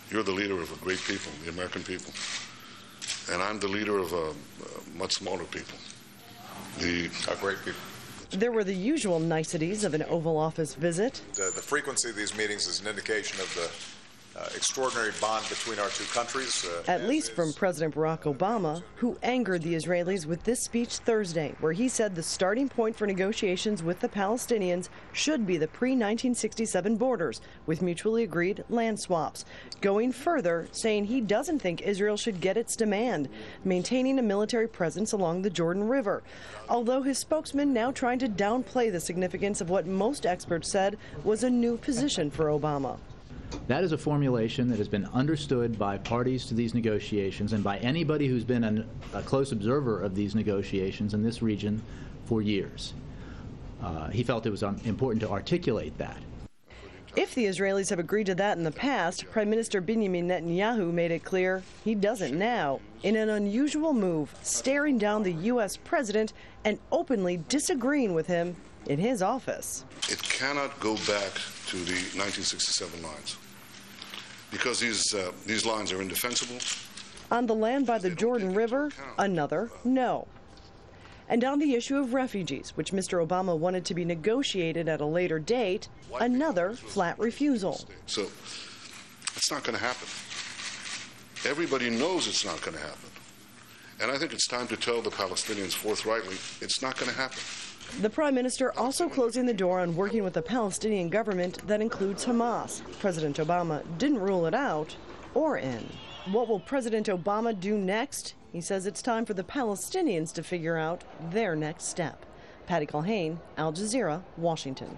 You're the leader of a great people, the American people. And I'm the leader of a much smaller people, the great people. There were the usual niceties of an Oval Office visit. The frequency of these meetings is an indication of the extraordinary bond between our two countries. At least from President Barack Obama, who angered the Israelis with this speech Thursday, where he said the starting point for negotiations with the Palestinians should be the pre-1967 borders, with mutually agreed land swaps. Going further, saying he doesn't think Israel should get its demand, maintaining a military presence along the Jordan River. Although his spokesman now trying to downplay the significance of what most experts said was a new position for Obama. That is a formulation that has been understood by parties to these negotiations and by anybody who's been a close observer of these negotiations in this region for years. He felt it was important to articulate that. If the Israelis have agreed to that in the past, Prime Minister Binyamin Netanyahu made it clear he doesn't now, in an unusual move, staring down the U.S. president and openly disagreeing with him in his office. It cannot go back to the 1967 lines because these lines are indefensible. On the land by the Jordan River, another no. And on the issue of refugees, which Mr. Obama wanted to be negotiated at a later date, another flat refusal. So it's not going to happen. Everybody knows it's not going to happen. And I think it's time to tell the Palestinians forthrightly, it's not going to happen. The Prime Minister also closing the door on working with the Palestinian government that includes Hamas. President Obama didn't rule it out or in. What will President Obama do next? He says it's time for the Palestinians to figure out their next step. Patty Culhane, Al Jazeera, Washington.